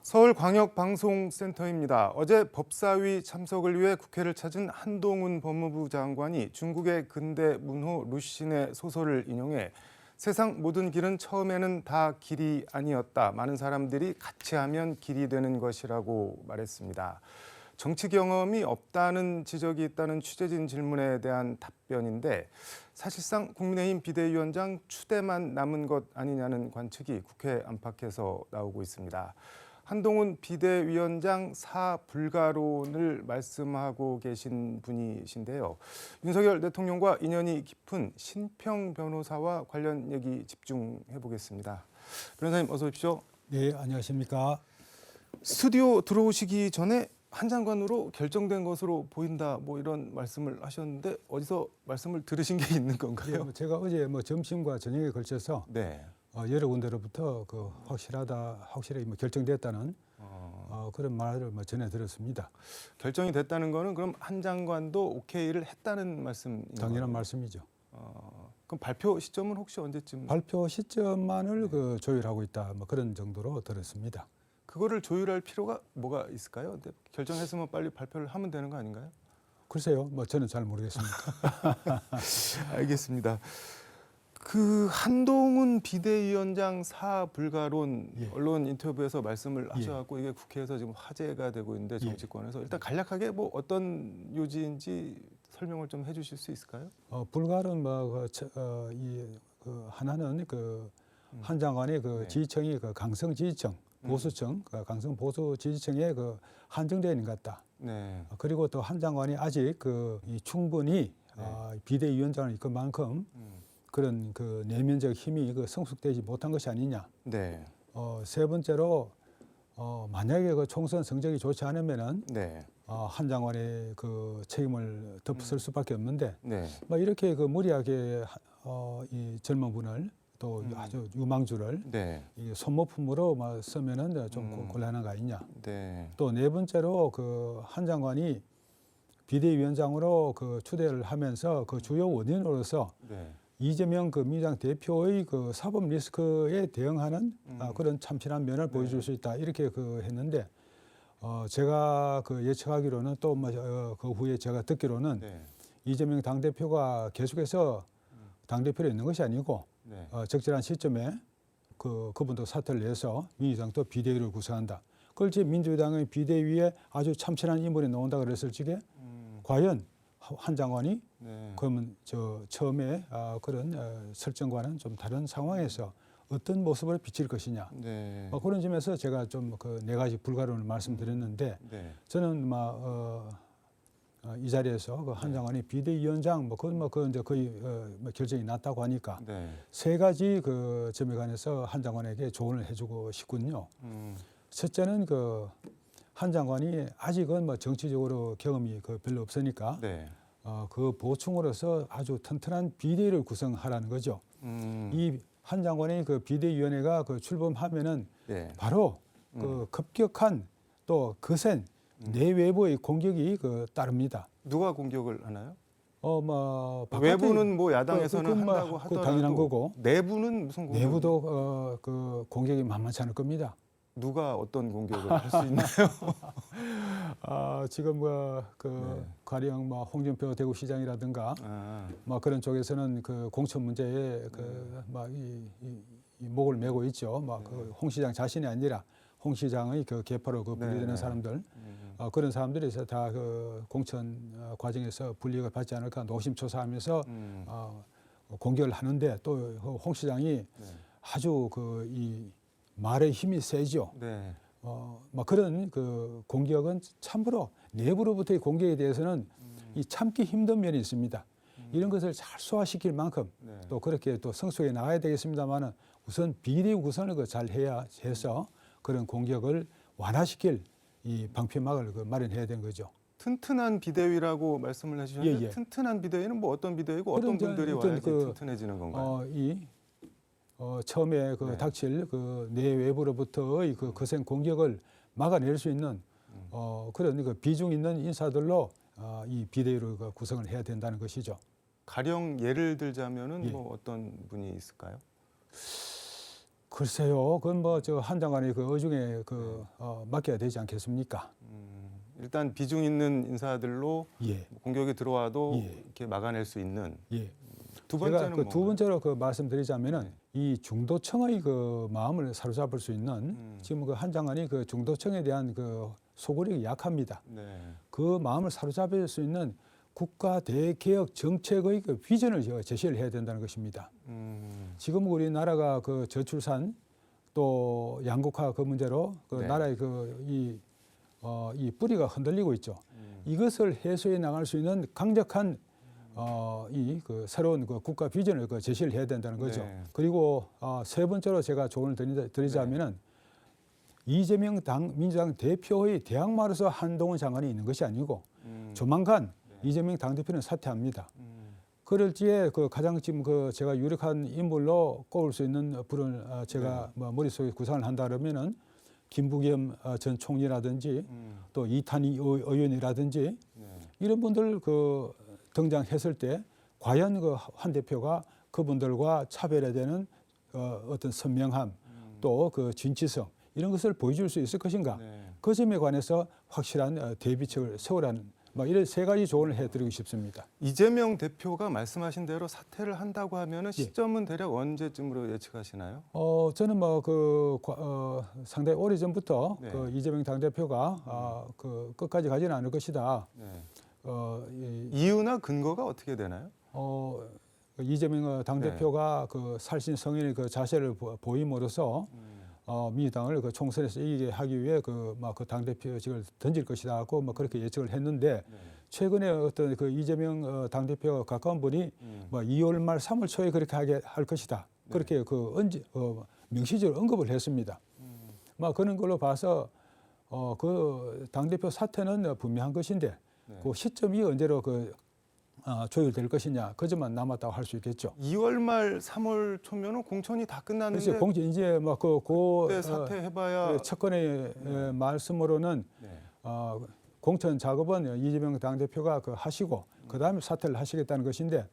서울광역방송센터입니다. 어제 법사위 참석을 위해 국회를 찾은 한동훈 법무부 장관이 중국의 근대 문호 루신의 소설을 인용해 세상 모든 길은 처음에는 다 길이 아니었다. 많은 사람들이 같이 하면 길이 되는 것이라고 말했습니다. 정치 경험이 없다는 지적이 있다는 취재진 질문에 대한 답변인데 사실상 국민의힘 비대위원장 추대만 남은 것 아니냐는 관측이 국회 안팎에서 나오고 있습니다. 한동훈 비대위원장 사불가론을 말씀하고 계신 분이신데요. 윤석열 대통령과 인연이 깊은 신평 변호사와 관련 얘기 집중해 보겠습니다. 변호사님 어서 오십시오. 네, 안녕하십니까. 스튜디오 들어오시기 전에 한 장관으로 결정된 것으로 보인다 뭐 이런 말씀을 하셨는데 어디서 말씀을 들으신 게 있는 건가요? 예, 제가 어제 점심과 저녁에 걸쳐서 네. 여러 군데로부터 확실히 결정됐다는 그런 말을 전해 들었습니다. 결정이 됐다는 거는 그럼 한 장관도 오케이를 했다는 말씀인가요? 당연한 말씀이죠. 그럼 발표 시점은 혹시 언제쯤? 발표 시점만을 조율하고 있다, 그런 정도로 들었습니다. 그거를 조율할 필요가 뭐가 있을까요? 근데 결정했으면 빨리 발표를 하면 되는 거 아닌가요? 글쎄요, 저는 잘 모르겠습니다. 알겠습니다. 그 한동훈 비대위원장 사불가론 예. 언론 인터뷰에서 말씀을 하셔갖고 이게 국회에서 지금 화제가 되고 있는데 정치권에서 일단 간략하게 뭐 어떤 요지인지 설명을 좀 해주실 수 있을까요? 불가론 하나는 한 장관의 네. 지지층이 강성 지지층, 보수층, 강성 보수 지지층에 한정되어 있는 것 같다. 네. 그리고 또 한 장관이 아직 충분히 비대위원장을 이끌 만큼 그런 내면적 힘이 성숙되지 못한 것이 아니냐. 네. 세 번째로 만약에 총선 성적이 좋지 않으면은 네. 한 장관의 책임을 덮을 수밖에 없는데 네. 이렇게 무리하게 이 젊은 분을 또 아주 유망주를 네. 이 소모품으로 쓰면은 좀 곤란한 거 아니냐. 네. 또 네 번째로 한 장관이 비대위원장으로 추대를 하면서 주요 원인으로서 네. 이재명 민주당 대표의 사법 리스크에 대응하는 그런 참신한 면을 보여줄 수 있다. 이렇게 했는데 제가 예측하기로는 또 그 후에 제가 듣기로는 네. 이재명 당대표가 계속해서 당대표로 있는 것이 아니고 네. 적절한 시점에 그분도 사퇴를 내서 민주당도 비대위를 구성한다. 그걸 이제 민주당의 비대위에 아주 참신한 인물이 나온다 그랬을 적에 과연 한 장관이 네. 그러면 처음에 그런 설정과는 좀 다른 상황에서 어떤 모습을 비칠 것이냐. 네. 그런 점에서 제가 좀 네 가지 불가론을 말씀드렸는데 네. 저는 이 자리에서 한 장관이 비대위원장 그건 이제 거의 결정이 났다고 하니까 네. 세 가지 점에 관해서 한 장관에게 조언을 해주고 싶군요. 첫째는 한 장관이 아직은 정치적으로 경험이 별로 없으니까 네. 보충으로서 아주 튼튼한 비대위를 구성하라는 거죠. 이 한 장관의 비대위원회가 출범하면은 네. 바로 급격한 또 거센 내외부의 공격이 따릅니다. 누가 공격을 하나요? 바깥에 외부는 뭐 야당에서는 그건 한다고 하더라도 당연한 거고 내부는 무슨 공격? 내부도 공격이 만만치 않을 겁니다. 누가 어떤 공격을 할 수 있나요? 지금 가령 홍준표 대구시장이라든가 그런 쪽에서는 공천 문제에 이 목을 메고 있죠. 홍 시장 자신이 아니라 홍 시장의 계파로 분리되는 네. 사람들 그런 사람들이 다 공천 과정에서 불이익을 받지 않을까 노심초사하면서 공격을 하는데 또 홍 시장이 아주 이 말의 힘이 세죠. 네. 그런 공격은 참으로 내부로부터의 공격에 대해서는 이 참기 힘든 면이 있습니다. 이런 것을 잘 소화시킬 만큼 또 그렇게 또 성숙해 나가야 되겠습니다만은 우선 비대위 구성을 잘 해서 그런 공격을 완화시킬 이 방패막을 마련해야 되는 거죠. 튼튼한 비대위라고 말씀을 해주셨는데 예. 튼튼한 비대위는 뭐 어떤 비대위고 어떤 분들이 와야지 튼튼해지는 건가요? 처음에 닥칠 내외부로부터의 거센 공격을 막아낼 수 있는 그런 비중 있는 인사들로 이 비대위를 구성을 해야 된다는 것이죠. 가령 예를 들자면은 뭐 어떤 분이 있을까요? 글쎄요, 그건 뭐 저 한 장관이 그 의중에 그 맡겨야 되지 않겠습니까? 일단 비중 있는 인사들로 예, 공격이 들어와도 예. 이렇게 막아낼 수 있는. 예. 두 제가 번째는 그 뭔가요? 두 번째로 그 말씀드리자면은 이 중도층의 그 마음을 사로잡을 수 있는 지금 그 한 장관이 그 중도층에 대한 그 소구력이 약합니다. 네. 그 마음을 사로잡을 수 있는 국가 대개혁 정책의 그 비전을 제시를 해야 된다는 것입니다. 지금 우리나라가 그 저출산 또 양극화 그 문제로 그 네. 나라의 이 뿌리가 흔들리고 있죠. 이것을 해소해 나갈 수 있는 강력한 이 새로운 그 국가 비전을 그 제시를 해야 된다는 거죠. 네. 그리고 세 번째로 제가 조언을 드리자면은 이재명 민주당 대표의 대항마로서 한동훈 장관이 있는 것이 아니고 조만간 이재명 당대표는 사퇴합니다. 그럴 지에 그 가장 지금 그 제가 유력한 인물로 꼽을 수 있는 분을 제가 뭐 머릿속에 구상을 한다 그러면은 김부겸 전 총리라든지 또 이탄희 의원이라든지 이런 분들 그 등장했을 때 과연 그 한 대표가 그분들과 차별화되는 어떤 선명함 또 그 진취성 이런 것을 보여줄 수 있을 것인가? 그 점에 관해서 확실한 대비책을 세우라는 뭐 이런 세 가지 조언을 해드리고 싶습니다. 이재명 대표가 말씀하신 대로 사퇴를 한다고 하면은 시점은 대략 언제쯤으로 예측하시나요? 저는 뭐 상당히 오래 전부터 네. 그 이재명 당대표가 그 끝까지 가지는 않을 것이다. 네. 이유나 근거가 어떻게 되나요? 이재명 당대표가 그 살신성인의 그 자세를 보임으로써 민주당을 그 총선에서 이기게 하기 위해 그 당대표직을 던질 것이다고 뭐 그렇게 예측을 했는데 최근에 어떤 그 이재명 당대표 가까운 분이 뭐 2월 말 3월 초에 그렇게 하게 할 것이다. 그렇게 명시적으로 언급을 했습니다. 그런 걸로 봐서 그 당대표 사퇴는 분명한 것인데 그 시점이 언제로 조율될 것이냐 그 점만 남았다고 할 수 있겠죠. 2월 말 3월 초면은 공천이 다 끝났는데 그래서 공천 이제 그때 사퇴해봐야 첫 건의 말씀으로는 공천 작업은 이재명 당대표가 하시고 그 다음에 사퇴를 하시겠다는 것인데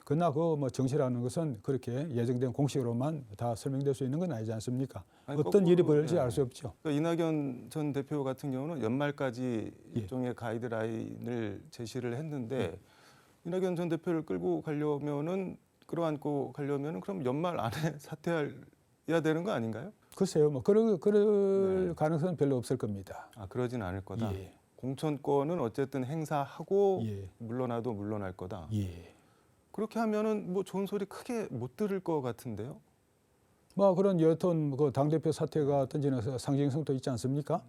그러나 정치라는 것은 그렇게 예정된 공식으로만 다 설명될 수 있는 건 아니지 않습니까? 아니, 어떤 일이 벌어질지 네. 알 수 없죠. 그러니까 이낙연 전 대표 같은 경우는 연말까지 예. 일종의 가이드라인을 제시를 했는데 이낙연 전 대표를 끌고 가려면은 끌어안고 가려면은 그럼 연말 안에 사퇴해야 되는 거 아닌가요? 글쎄요, 그럴 가능성은 별로 없을 겁니다. 그러진 않을 거다. 예. 공천권은 어쨌든 행사하고 예. 물러나도 물러날 거다. 예. 그렇게 하면은 뭐 좋은 소리 크게 못 들을 것 같은데요. 그런 여튼 당대표 사퇴가 던지는 상징성도 있지 않습니까?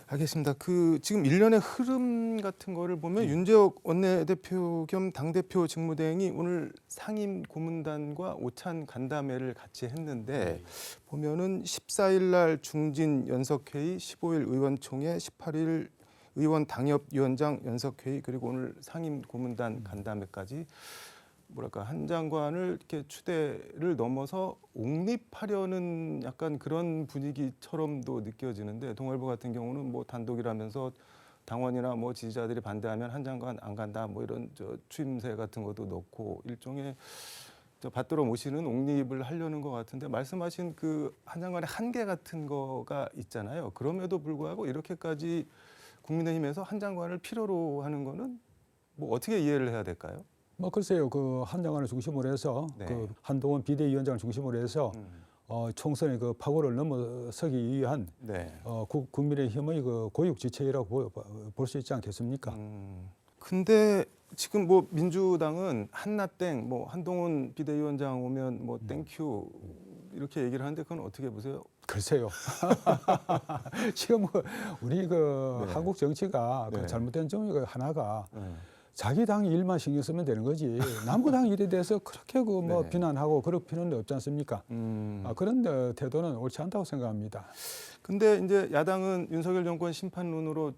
알겠습니다. 지금 일련의 흐름 같은 거를 보면 윤재옥 원내대표 겸 당대표 직무대행이 오늘 상임 고문단과 오찬 간담회를 같이 했는데 보면은 14일 날 중진 연석회의, 15일 의원총회, 18일 의원 당협위원장 연석회의 그리고 오늘 상임 고문단 간담회까지 한 장관을 이렇게 추대를 넘어서 옹립하려는 약간 그런 분위기처럼도 느껴지는데 동아일보 같은 경우는 뭐 단독이라면서 당원이나 뭐 지지자들이 반대하면 한 장관 안 간다 뭐 이런 추임새 같은 것도 넣고 일종의 받들어 모시는 옹립을 하려는 것 같은데 말씀하신 그 한 장관의 한계 같은 거가 있잖아요. 그럼에도 불구하고 이렇게까지 국민의힘에서 한 장관을 필요로 하는 거는 뭐 어떻게 이해를 해야 될까요? 글쎄요, 한 장관을 중심으로 해서 한동훈 비대위원장을 중심으로 해서 총선의 파고를 넘어서기 위한 국민의힘의 고육지책이라고 볼 수 있지 않겠습니까? 근데 지금 민주당은 한나땡 한동훈 비대위원장 오면 땡큐 이렇게 얘기를 하는데 그건 어떻게 보세요? 글쎄요. 지금 우리 한국 정치가 잘못된 점이 하나가 자기 당 일만 신경 쓰면 되는 거지. 남부 당 일에 대해서 그렇게 비난하고 그럴 필요는 없지 않습니까? 그런 태도는 옳지 않다고 생각합니다. 근데 이제 야당은 윤석열 정권 심판론으로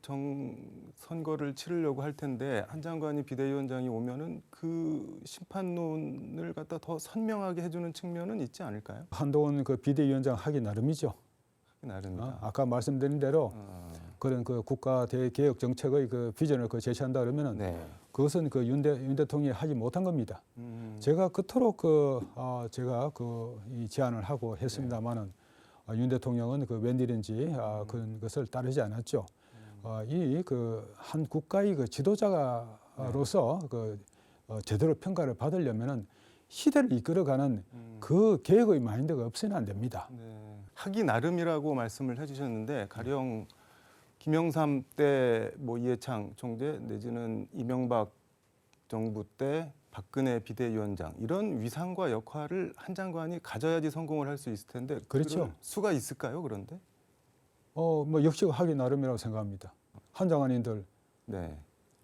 선거를 치르려고 할 텐데 한 장관이 비대위원장이 오면은 그 심판론을 갖다 더 선명하게 해주는 측면은 있지 않을까요? 한동훈 비대위원장 하기 나름이죠. 하기 나름이다. 아까 말씀드린 대로 그런 국가 대개혁 정책의 비전을 제시한다 그러면은 그것은 그 윤 대통령이 하지 못한 겁니다. 제가 그토록 제가 이 제안을 하고 했습니다마는 윤 대통령은 그 웬일인지 그런 것을 따르지 않았죠. 이 한 국가의 그 지도자로서 제대로 평가를 받으려면은 시대를 이끌어가는 그 계획의 마인드가 없으면 안 됩니다. 네. 하기 나름이라고 말씀을 해주셨는데 가령 김영삼 때 뭐 이해창 총재 내지는 이명박 정부 때 박근혜 비대위원장 이런 위상과 역할을 한 장관이 가져야지 성공을 할 수 있을 텐데 그렇죠. 그럴 수가 있을까요? 그런데? 뭐 역시 하기 나름이라고 생각합니다. 한 장관님들 네.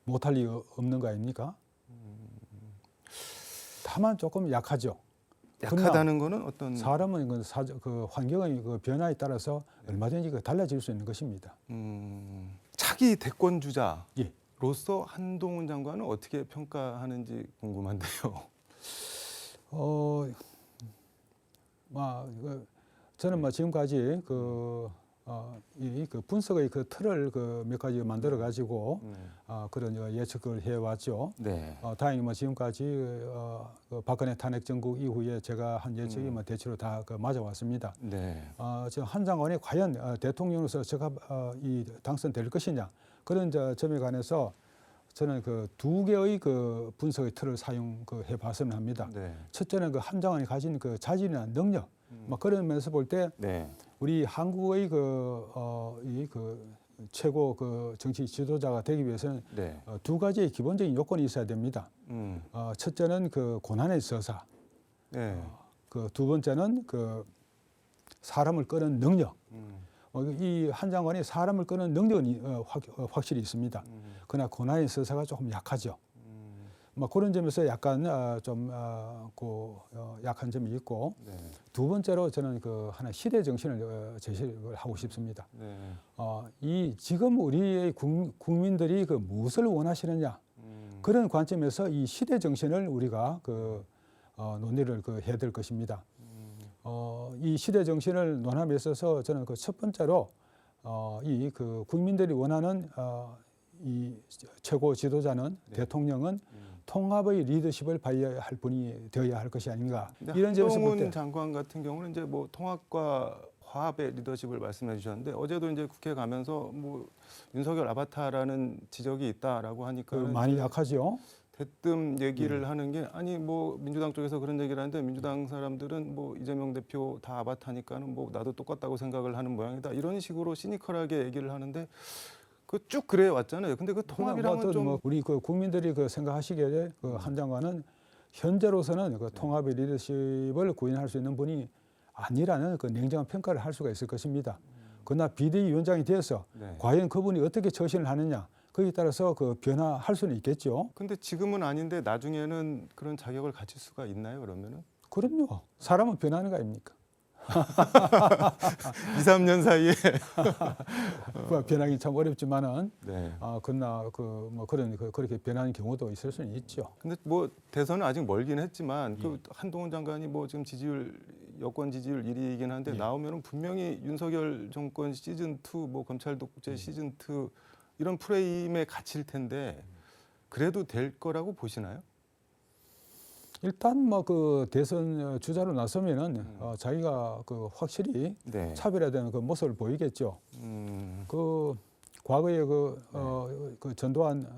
못할 리 없는 거 아닙니까? 다만 조금 약하죠. 약하다는 거는 어떤? 사람은 그 환경의 그 변화에 따라서 얼마든지 달라질 수 있는 것입니다. 차기 대권 주자로서 예. 한동훈 장관은 어떻게 평가하는지 궁금한데요. 저는 지금까지 이 분석의 그 틀을 몇 가지 만들어 가지고 그런 예측을 해왔죠. 네. 다행히 지금까지 그 박근혜 탄핵 정국 이후에 제가 한 예측이 대체로 다 맞아왔습니다. 네. 한 장관이 과연 대통령으로서 제가 당선될 것이냐 그런 점에 관해서 저는 두 개의 분석의 틀을 사용해 봤으면 합니다. 네. 첫째는 한 장관이 가진 자질이나 능력, 그런 면에서 볼 때 네. 우리 한국의 최고 정치 지도자가 되기 위해서는 네. 두 가지의 기본적인 요건이 있어야 됩니다. 첫째는 고난의 서사, 네. 두 번째는 사람을 끄는 능력. 이 한 장관이 사람을 끄는 능력은 확실히 있습니다. 그러나 고난의 서사가 조금 약하죠. 그런 점에서 약간 약한 점이 있고 네. 두 번째로 저는 하나 시대 정신을 제시를 하고 싶습니다. 네. 지금 우리의 국민들이 무엇을 원하시느냐 그런 관점에서 이 시대 정신을 우리가 논의를 해야 될 것입니다. 이 시대 정신을 논함에 있어서 저는 첫 번째로 국민들이 원하는 이 최고 지도자는 네. 대통령은 통합의 리더십을 발휘할 분이 되어야 할 것이 아닌가. 이런 점에서 볼 때 한동훈 장관 같은 경우는 이제 통합과 화합의 리더십을 말씀해 주셨는데 어제도 이제 국회 가면서 윤석열 아바타라는 지적이 있다라고 하니까 많이 약하죠. 대뜸 얘기를 하는 게 아니 민주당 쪽에서 그런 얘기를 하는데 민주당 사람들은 이재명 대표 다 아바타니까는 나도 똑같다고 생각을 하는 모양이다 이런 식으로 시니컬하게 얘기를 하는데 쭉 그래 왔잖아요. 근데 통합이랑은 좀 우리 국민들이 생각하시기에 한 장관은 현재로서는 통합의 리더십을 구현할 수 있는 분이 아니라는 냉정한 평가를 할 수가 있을 것입니다. 그러나 비대위원장이 돼서 네. 과연 그분이 어떻게 처신을 하느냐 거기에 따라서 변화할 수는 있겠죠. 근데 지금은 아닌데 나중에는 그런 자격을 가질 수가 있나요? 그러면은? 그럼요. 사람은 변하는 거 아닙니까? 2, 3년 사이에 변하기 참 어렵지만은 네. 그러나 그렇게 변하는 경우도 있을 수는 있죠. 근데 대선은 아직 멀긴 했지만 한동훈 장관이 지금 여권 지지율 1위이긴 한데 나오면은 분명히 윤석열 정권 시즌 2, 검찰 독재 시즌 2 이런 프레임에 갇힐 텐데 그래도 될 거라고 보시나요? 일단 대선 주자로 나서면은 자기가 확실히 네. 차별화되는 모습을 보이겠죠. 과거에 전두환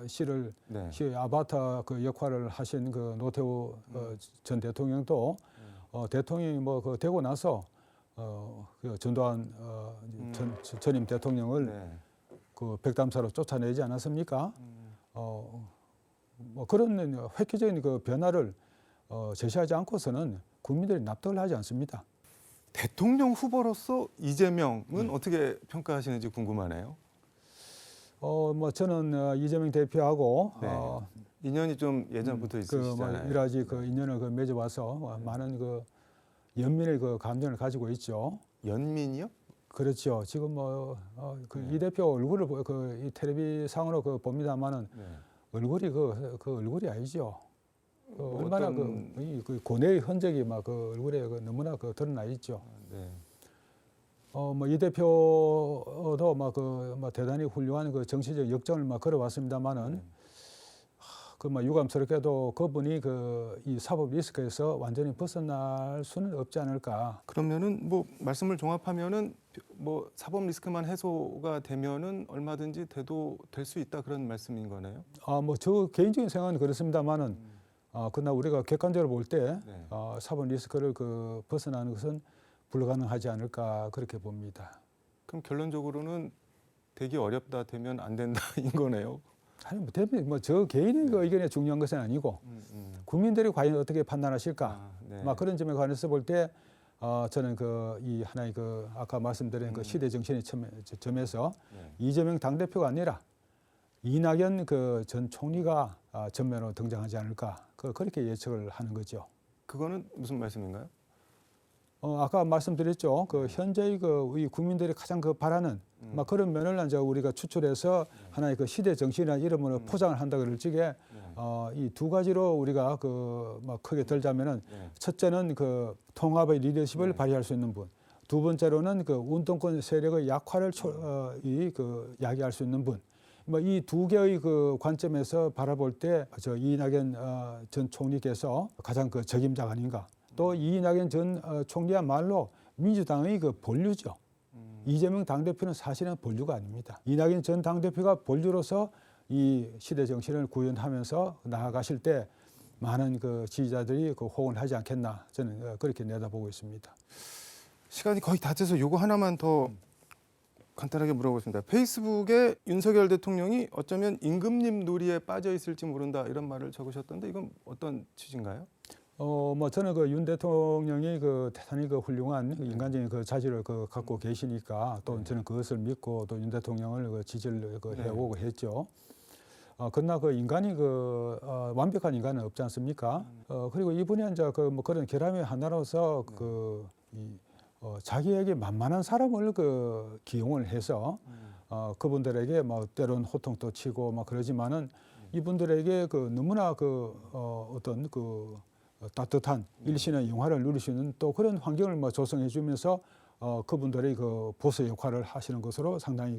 씨를 네. 아바타 역할을 하신 노태우 전 대통령도 대통령이 되고 나서 전두환 전임 대통령을 네. 백담사로 쫓아내지 않았습니까? 그런 획기적인 변화를 제시하지 않고서는 국민들이 납득을 하지 않습니다. 대통령 후보로서 이재명은 어떻게 평가하시는지 궁금하네요. 저는 이재명 대표하고 네. 인연이 좀 예전부터 있으시잖아요. 여러 가지 인연을 맺어와서 많은 연민의 감정을 가지고 있죠. 연민이요? 그렇죠. 지금 이 대표 얼굴을 이 텔레비상으로 봅니다만은 네. 얼굴이 얼굴이 아니죠. 얼마나 고뇌의 흔적이 얼굴에 너무나 드러나 있죠. 네. 이 대표도 대단히 훌륭한 정치적 역정을 걸어왔습니다만은 뭐 유감스럽게도 그분이 이 사법 리스크에서 완전히 벗어날 수는 없지 않을까. 그러면은 뭐 말씀을 종합하면은 뭐 사법 리스크만 해소가 되면은 얼마든지 될 수 있다 그런 말씀인 거네요. 뭐 저 개인적인 생각은 그렇습니다만은 그러나 우리가 객관적으로 볼 때 네. 사법 리스크를 벗어나는 것은 불가능하지 않을까 그렇게 봅니다. 그럼 결론적으로는 되기 어렵다 되면 안 된다인 거네요. 아니 저 개인의 그 의견에 중요한 것은 아니고 국민들이 과연 어떻게 판단하실까. 네. 막 그런 점에 관해서 볼 때 저는 이 하나의 아까 말씀드린 그 시대 정신의 점에서 네. 이재명 당대표가 아니라 이낙연 전 총리가 전면으로 등장하지 않을까 그렇게 예측을 하는 거죠. 그거는 무슨 말씀인가요? 아까 말씀드렸죠. 현재의 우리 국민들이 가장 바라는 막 그런 면을 이제 우리가 추출해서 하나의 시대 정신이라는 이름으로 포장을 한다 그럴 적에 이 두 가지로 우리가 막 크게 들자면은 첫째는 통합의 리더십을 발휘할 수 있는 분, 두 번째로는 운동권 세력의 약화를 야기할 수 있는 분. 뭐 이 두 개의 관점에서 바라볼 때 이낙연 전 총리께서 가장 적임자가 아닌가. 또 이낙연 전 총리야말로 민주당의 본류죠. 이재명 당대표는 사실은 본류가 아닙니다. 이낙연 전 당대표가 본류로서 이 시대 정신을 구현하면서 나아가실 때 많은 지지자들이 호응을 하지 않겠나 저는 그렇게 내다보고 있습니다. 시간이 거의 다 돼서 요거 하나만 더 간단하게 물어보겠습니다. 페이스북에 윤석열 대통령이 어쩌면 임금님 놀이에 빠져 있을지 모른다 이런 말을 적으셨던데 이건 어떤 취지인가요? 뭐 저는 윤 대통령이 대단히 훌륭한 인간적인 자질을 갖고 계시니까 또 저는 그것을 믿고 또 윤 대통령을 지지를 해오고 했죠. 그러나 인간이 완벽한 인간은 없지 않습니까? 그리고 이분이 이제 뭐 그런 결함의 하나로서 자기에게 만만한 사람을 기용을 해서 그분들에게 뭐 때론 호통도 치고 막 그러지만은 이분들에게 너무나 어떤 따뜻한 일신의 영화를 누릴 수 있는 또 그런 환경을 뭐 조성해 주면서 그분들의 보수 역할을 하시는 것으로 상당히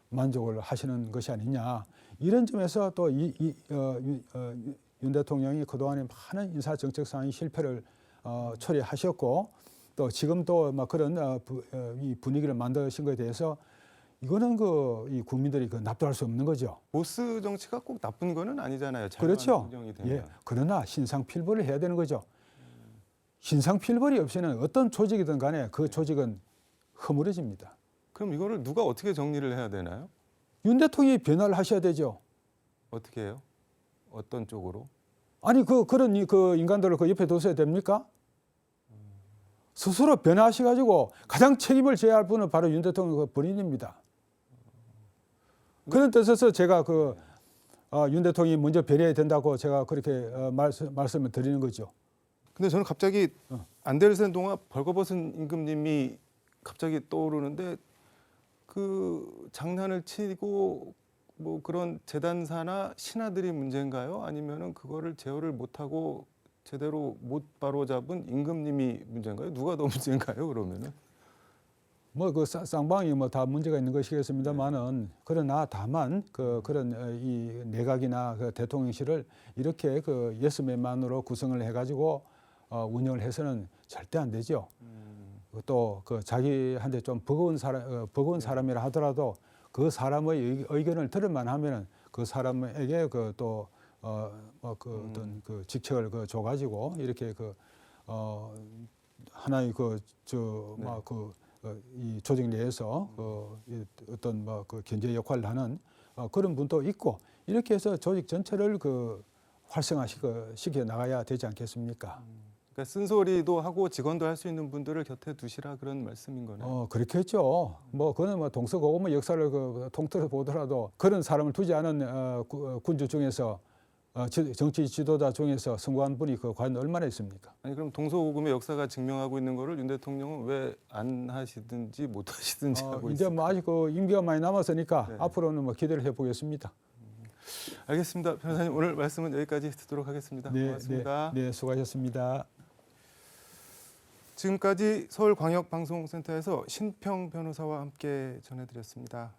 만족을 하시는 것이 아니냐 이런 점에서 또 윤 대통령이 그동안에 많은 인사 정책 상의 실패를 처리하셨고 또 지금 또 막 그런 이 분위기를 만드신 것에 대해서 이거는 이 국민들이 납득할 수 없는 거죠. 보스 정치가 꼭 나쁜 거는 아니잖아요. 그렇죠. 운영이 되면. 예. 그러나 신상필벌을 해야 되는 거죠. 신상필벌이 없이는 어떤 조직이든 간에 그 조직은 허물어집니다. 그럼 이거를 누가 어떻게 정리를 해야 되나요? 윤 대통령이 변화를 하셔야 되죠. 어떻게 해요? 어떤 쪽으로? 아니 그런 인간들을 옆에 둬서야 됩니까? 스스로 변화하셔가지고 가장 책임을 져야 할 분은 바로 윤 대통령 본인입니다. 그런 뜻에서 제가 윤 대통령이 먼저 변해야 된다고 제가 그렇게 말씀을 드리는 거죠. 근데 저는 갑자기 안데르센 동화 벌거벗은 임금님이 갑자기 떠오르는데 장난을 치고 뭐 그런 재단사나 신하들이 문제인가요? 아니면은 그거를 제어를 못하고 제대로 못 바로잡은 임금님이 문제인가요? 누가 더 문제인가요? 그러면은 뭐 쌍방이 뭐 다 문제가 있는 것이겠습니다만은 그러나 다만 그런 이 내각이나 대통령실을 이렇게 예스맨만으로 구성을 해가지고 운영을 해서는 절대 안 되죠. 또 자기한테 좀 버거운 사람이라 하더라도 그 사람의 의견을 들을 만하면은 그 사람에게 어떤 직책을 줘가지고 이렇게 하나의 이 조직 내에서 어떤 견제 역할을 하는 그런 분도 있고 이렇게 해서 조직 전체를 활성화시켜 나가야 되지 않겠습니까? 그러니까 쓴소리도 하고 직원도 할 수 있는 분들을 곁에 두시라 그런 말씀인 거네요. 그렇겠죠. 뭐 그거는 동서고금의 역사를 통틀어 보더라도 그런 사람을 두지 않은 군주 중에서 정치 지도자 중에서 성공한 분이 과연 얼마나 있습니까? 아니 그럼 동서고금의 역사가 증명하고 있는 거를 윤 대통령은 왜 안 하시든지 못 하시든지 하고 이제 있어요. 뭐 아직 임기가 많이 남았으니까 네. 앞으로는 기대를 해보겠습니다. 알겠습니다. 변호사님 오늘 말씀은 여기까지 듣도록 하겠습니다. 고맙습니다. 네, 수고하셨습니다. 지금까지 서울광역방송센터에서 신평 변호사와 함께 전해드렸습니다.